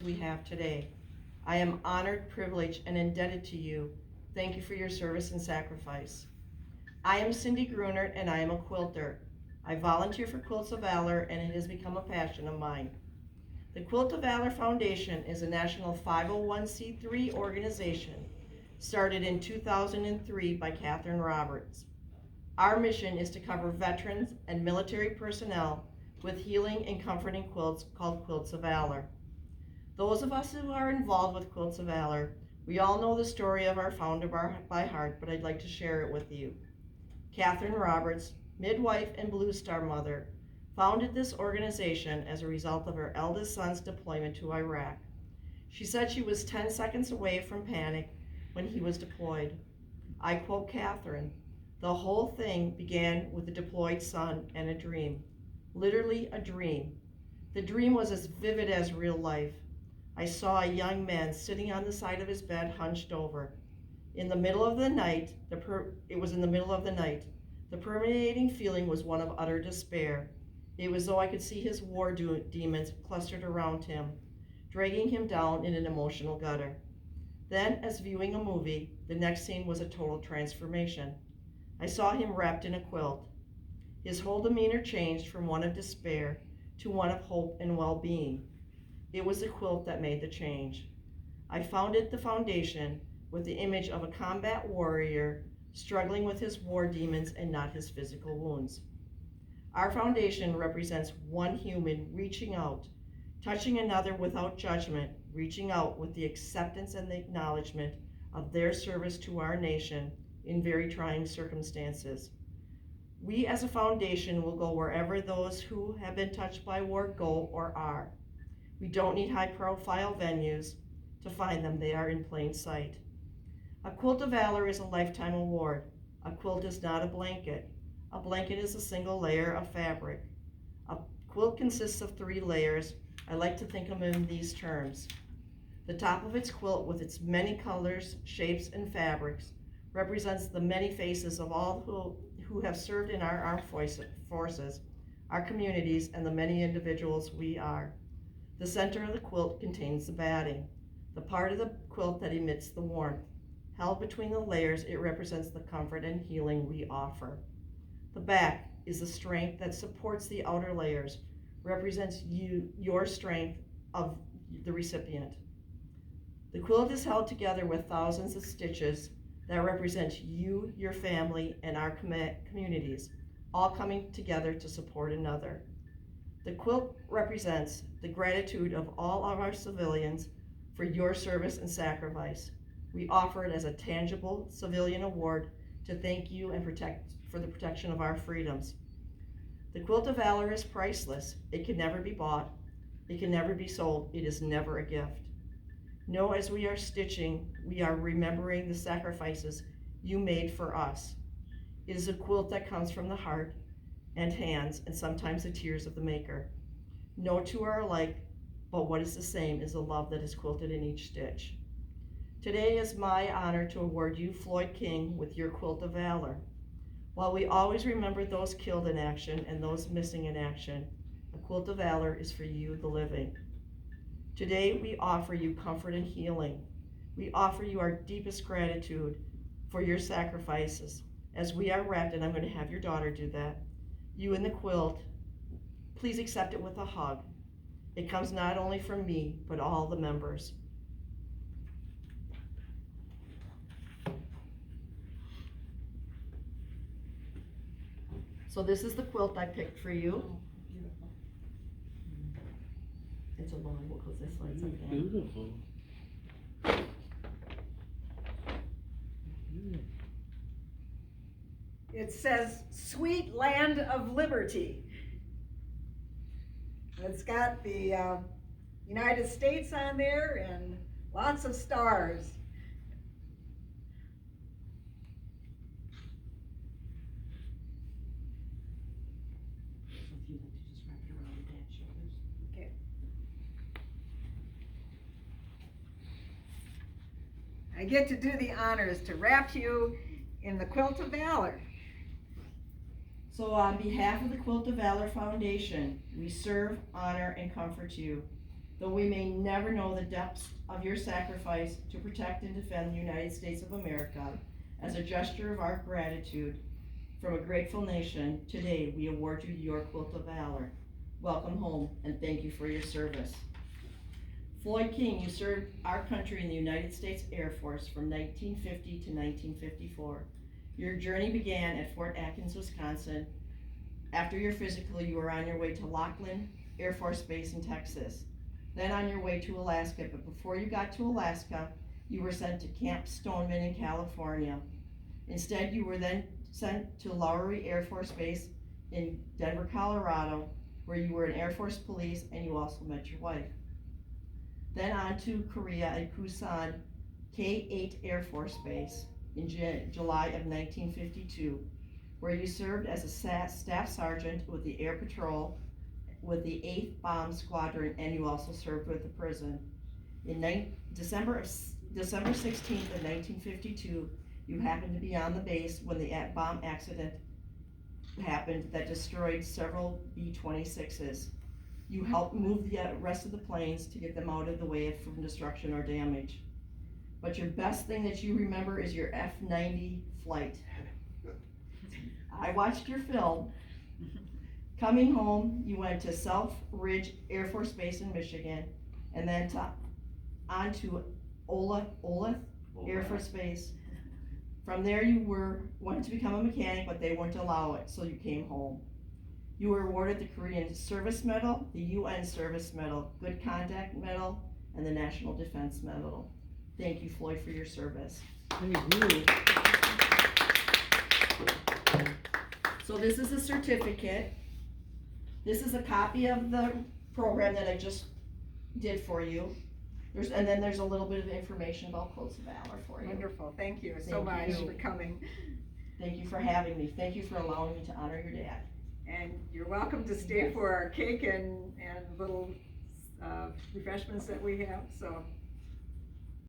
we have today. I am honored, privileged, and indebted to you. Thank you for your service and sacrifice. I am Cindy Gruner, and I am a quilter. I volunteer for Quilts of Valor, and it has become a passion of mine. The Quilt of Valor Foundation is a national 501c3 organization started in 2003 by Catherine Roberts. Our mission is to cover veterans and military personnel with healing and comforting quilts called Quilts of Valor. Those of us who are involved with Quilts of Valor, we all know the story of our founder by heart, but I'd like to share it with you. Catherine Roberts, midwife and Blue Star mother, founded this organization as a result of her eldest son's deployment to Iraq. She said she was 10 seconds away from panic when he was deployed. I quote Catherine, "The whole thing began with a deployed son and a dream. Literally a dream. The dream was as vivid as real life. I saw a young man sitting on the side of his bed hunched over. In the middle of the night, it was in the middle of the night. The permeating feeling was one of utter despair. It was as though I could see his war demons clustered around him, dragging him down in an emotional gutter. Then, as viewing a movie, the next scene was a total transformation. I saw him wrapped in a quilt. His whole demeanor changed from one of despair to one of hope and well-being. It was the quilt that made the change. I founded the foundation with the image of a combat warrior struggling with his war demons and not his physical wounds. Our foundation represents one human reaching out, touching another without judgment, reaching out with the acceptance and the acknowledgement of their service to our nation in very trying circumstances. We as a foundation will go wherever those who have been touched by war go or are. We don't need high-profile venues to find them. They are in plain sight. A Quilt of Valor is a lifetime award. A quilt is not a blanket. A blanket is a single layer of fabric. A quilt consists of 3 layers. I like to think of them in these terms. The top of its quilt, with its many colors, shapes, and fabrics, represents the many faces of all who have served in our armed forces, our communities, and the many individuals we are. The center of the quilt contains the batting, the part of the quilt that emits the warmth. Held between the layers, it represents the comfort and healing we offer. The back is the strength that supports the outer layers, represents your strength of the recipient. The quilt is held together with thousands of stitches that represent you, your family, and our communities, all coming together to support another. The quilt represents the gratitude of all of our civilians for your service and sacrifice. We offer it as a tangible civilian award to thank you and for the protection of our freedoms. The Quilt of Valor is priceless. It can never be bought. It can never be sold. It is never a gift. Know as we are stitching, we are remembering the sacrifices you made for us. It is a quilt that comes from the heart and hands, and sometimes the tears of the maker. No two are alike, but what is the same is the love that is quilted in each stitch. Today is my honor to award you, Floyd King, with your Quilt of Valor. While we always remember those killed in action and those missing in action, a Quilt of Valor is for you, the living. Today we offer you comfort and healing. We offer you our deepest gratitude for your sacrifices. As we are wrapped, and I'm going to have your daughter do that, you in the quilt, please accept it with a hug. It comes not only from me, but all the members. So this is the quilt I picked for you. It's a long one because this one's like Beautiful. It says, "Sweet Land of Liberty." It's got the United States on there and lots of stars. If you'd like to just wrap it around your dad's shoulders. Okay. I get to do the honors to wrap you in the Quilt of Valor. So on behalf of the Quilt of Valor Foundation, we serve, honor, and comfort you. Though we may never know the depths of your sacrifice to protect and defend the United States of America, as a gesture of our gratitude from a grateful nation, today we award you your Quilt of Valor. Welcome home, and thank you for your service. Floyd King, you served our country in the United States Air Force from 1950 to 1954. Your journey began at Fort Atkins, Wisconsin. After your physical, you were on your way to Laughlin Air Force Base in Texas, then on your way to Alaska. But before you got to Alaska, you were sent to Camp Stoneman in California. Instead, you were then sent to Lowry Air Force Base in Denver, Colorado, where you were in Air Force Police and you also met your wife. Then on to Korea at Busan K-8 Air Force Base in July of 1952, where you served as a staff sergeant with the Air Patrol with the 8th Bomb Squadron, and you also served with the prison. In December 16th of 1952, you happened to be on the base when the bomb accident happened that destroyed several B-26s. You helped move the rest of the planes to get them out of the way from destruction or damage. But your best thing that you remember is your F-90 flight. I watched your film. Coming home, you went to Self Ridge Air Force Base in Michigan, and then on to Olathe Air Force Base. From there, you wanted to become a mechanic, but they wouldn't allow it, so you came home. You were awarded the Korean Service Medal, the UN Service Medal, Good Conduct Medal, and the National Defense Medal. Thank you, Floyd, for your service. Thank you. So this is a certificate. This is a copy of the program that I just did for you. And then there's a little bit of information about Quilts of Valor for you. Wonderful, thank you so much you. for coming. Thank you for having me. Thank you for allowing me to honor your dad. And you're welcome to stay for our cake and little refreshments that we have, so